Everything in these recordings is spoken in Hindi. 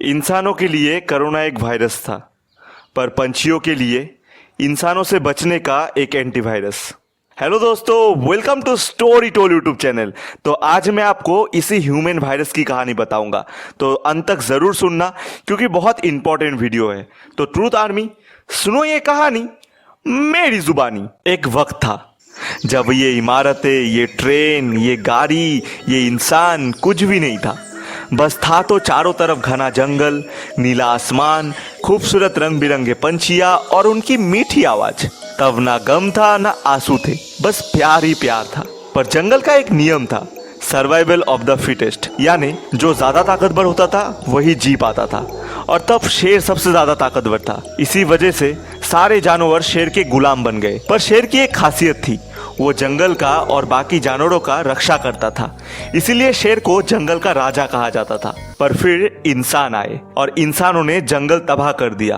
इंसानों के लिए कोरोना एक वायरस था, पर पंछियों के लिए इंसानों से बचने का एक एंटीवायरस। हेलो दोस्तों, welcome to story toll YouTube channel. तो आज मैं आपको इसी ह्यूमन वायरस की कहानी बताऊंगा, तो अंत तक जरूर सुनना क्योंकि बहुत इंपॉर्टेंट वीडियो है। तो ट्रूथ आर्मी, सुनो ये कहानी मेरी जुबानी। एक वक्त था जब ये इमारतें, ये ट्रेन, ये गाड़ी, ये इंसान कुछ भी नहीं था। बस था तो चारों तरफ घना जंगल, नीला आसमान, खूबसूरत रंग बिरंगे पंछियां और उनकी मीठी आवाज। तब ना गम था ना आंसू थे, बस प्यार ही प्यार था। पर जंगल का एक नियम था, सर्वाइवल ऑफ द फिटेस्ट, यानी जो ज्यादा ताकतवर होता था वही जी पाता था। और तब शेर सबसे ज्यादा ताकतवर था। इसी वजह से सारे जानवर शेर के गुलाम बन गए। पर शेर की एक खासियत थी, वो जंगल का और बाकी जानवरों का रक्षा करता था। इसीलिए शेर को जंगल का राजा कहा जाता था। पर फिर इंसान आए और इंसानों ने जंगल तबाह कर दिया।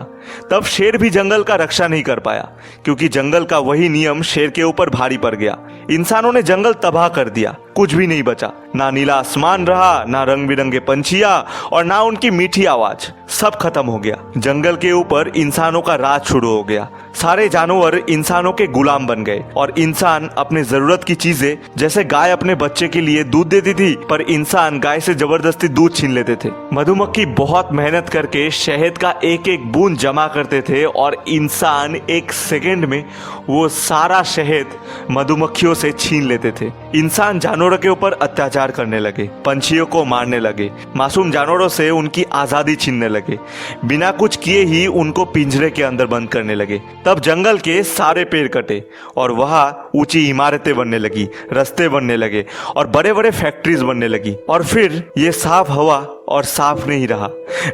तब शेर भी जंगल का रक्षा नहीं कर पाया, क्योंकि जंगल का वही नियम शेर के ऊपर भारी पड़ गया। इंसानों ने जंगल तबाह कर दिया, कुछ भी नहीं बचा। ना नीला आसमान रहा, ना रंग बिरंगे पंछियां और ना उनकी मीठी आवाज। सब खत्म हो गया। जंगल के ऊपर इंसानों का राज शुरू हो गया। सारे जानवर इंसानों के गुलाम बन गए और इंसान अपने जरूरत की चीजें, जैसे गाय अपने बच्चे के लिए दूध देती थी, पर इंसान गाय से जबरदस्ती दूध छीन लेते थे। मधुमक्खी बहुत मेहनत करके शहद का एक एक बूंद जमा करते थे और इंसान एक सेकंड में वो सारा शहद मधुमक्खियों से छीन लेते थे। इंसान जानवरों के ऊपर अत्याचार करने लगे, पंछियों को मारने लगे, मासूम जानवरों से उनकी आजादी छीनने लगे, बिना कुछ किए ही उनको पिंजरे के अंदर बंद करने लगे। तब जंगल के सारे पेड़ कटे और वहां ऊंची इमारतें बनने लगी, रास्ते बनने लगे और बड़े बड़े फैक्ट्रीज बनने लगी। और फिर ये साफ हवा और साफ नहीं रहा,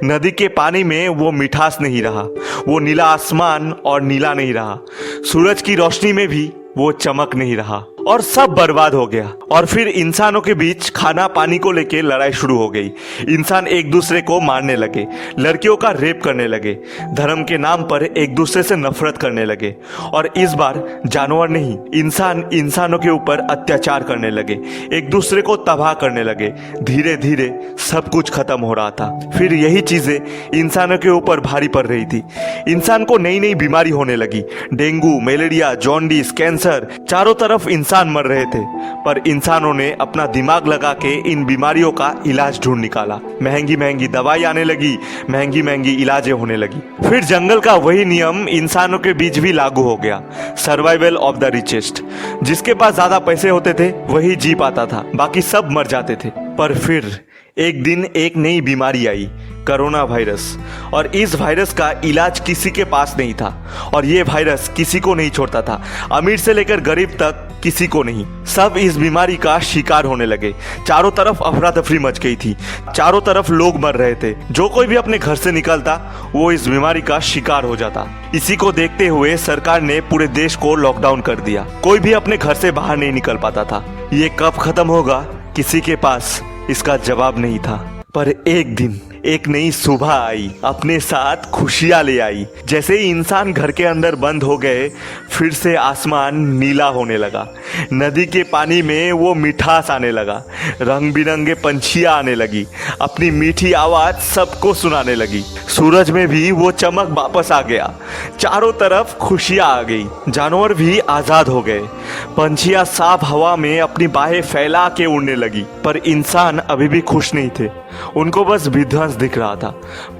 नदी के पानी में वो मिठास नहीं रहा, वो नीला आसमान और नीला नहीं रहा, सूरज की रोशनी में भी वो चमक नहीं रहा और सब बर्बाद हो गया। और फिर इंसानों के बीच खाना पानी को लेके लड़ाई शुरू हो गई। इंसान एक दूसरे को मारने लगे, लड़कियों का रेप करने लगे, धर्म के नाम पर एक दूसरे से नफरत करने लगे। और इस बार जानवर नहीं, इंसान इंसानों के ऊपर अत्याचार करने लगे, एक दूसरे को तबाह करने लगे। धीरे धीरे सब कुछ खत्म हो रहा था। फिर यही चीजें इंसानों के ऊपर भारी पड़ रही थी। इंसान को नई नई बीमारी होने लगी, डेंगू, मलेरिया, जॉन्डिस, कैंसर, चारों तरफ इंसान मर रहे थे। पर इंसानों ने अपना दिमाग लगा के इन बीमारियों का इलाज ढूंढ निकाला। महंगी महंगी दवाई आने लगी, महंगी महंगी इलाजें होने लगी। फिर जंगल का वही नियम इंसानों के बीच भी लागू हो गया, सर्वाइवल ऑफ द रिचेस्ट। जिसके पास ज्यादा पैसे होते थे वही जी पाता था, बाकी सब मर जाते थे। पर फिर एक दिन एक नई बीमारी आई, कोरोना वायरस। और इस वायरस का इलाज किसी के पास नहीं था और ये वायरस किसी को नहीं छोड़ता था, अमीर से लेकर गरीब तक किसी को नहीं। सब इस बीमारी का शिकार होने लगे। चारों तरफ अफरा तफरी मच गई थी, चारों तरफ लोग मर रहे थे। जो कोई भी अपने घर से निकलता वो इस बीमारी का शिकार हो जाता। इसी को देखते हुए सरकार ने पूरे देश को लॉकडाउन कर दिया। कोई भी अपने घर से बाहर नहीं निकल पाता था। ये कब खत्म होगा किसी के पास इसका जवाब नहीं था। पर एक दिन एक नई सुबह आई, अपने साथ खुशियां ले आई। जैसे ही इंसान घर के अंदर बंद हो गए, फिर से आसमान नीला होने लगा, नदी के पानी में वो मिठास आने लगा, रंग बिरंगे पंछियां आने लगी, अपनी मीठी आवाज सबको सुनाने लगी। सूरज में भी वो चमक वापस आ गया, चारों तरफ खुशियां आ गई, जानवर भी आजाद हो गए, पंछियां साफ हवा में अपनी बाहें फैला के उड़ने लगी। पर इंसान अभी भी खुश नहीं थे, उनको बस विध्वंस दिख रहा था।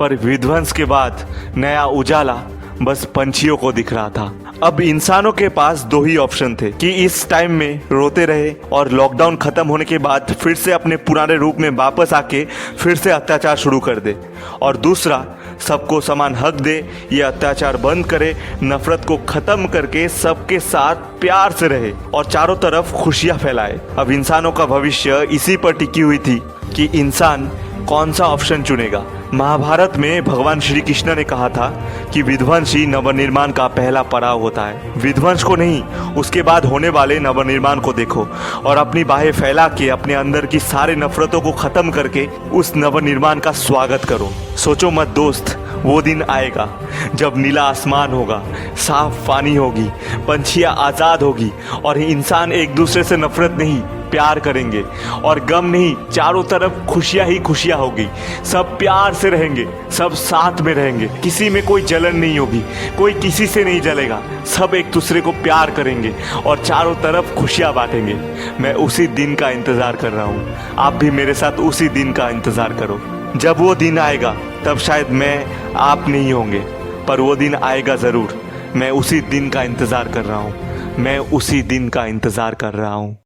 पर विध्वंस के बाद नया उजाला बस पंछियों को दिख रहा था। अब इंसानों के पास दो ही ऑप्शन थे कि इस टाइम में रोते रहे और लॉकडाउन खत्म होने के बाद फिर से अपने पुराने रूप में वापस आके फिर से अत्याचार शुरू कर दे, और दूसरा सबको समान हक दे, ये अत्याचार बंद करे, नफरत को खत्म करके सबके साथ प्यार से रहे और चारों तरफ खुशियां फैलाए। अब इंसानों का भविष्य इसी पर टिकी हुई थी कि इंसान कौन सा ऑप्शन चुनेगा। महाभारत में भगवान श्री कृष्ण ने कहा था कि विध्वंस ही नवनिर्माण का पहला पड़ाव होता है। विध्वंस को नहीं, उसके बाद होने वाले नवनिर्माण को देखो और अपनी बाहें फैला के अपने अंदर की सारे नफरतों को खत्म करके उस नवनिर्माण का स्वागत करो। सोचो मत दोस्त, वो दिन आएगा जब नीला आसमान होगा, साफ पानी होगी, पंछियां आजाद होगी और इंसान एक दूसरे से नफरत नहीं प्यार करेंगे और गम नहीं, चारों तरफ खुशियां ही खुशियां होगी। सब प्यार से रहेंगे, सब साथ में रहेंगे, किसी में कोई जलन नहीं होगी, कोई किसी से नहीं जलेगा। सब एक दूसरे को प्यार करेंगे और चारों तरफ खुशियां बांटेंगे। मैं उसी दिन का इंतजार कर रहा हूँ। आप भी मेरे साथ उसी दिन का इंतजार करो। जब वो दिन आएगा तब शायद मैं आप नहीं होंगे, पर वो दिन आएगा ज़रूर। मैं उसी दिन का इंतज़ार कर रहा हूँ। मैं उसी दिन का इंतज़ार कर रहा हूँ।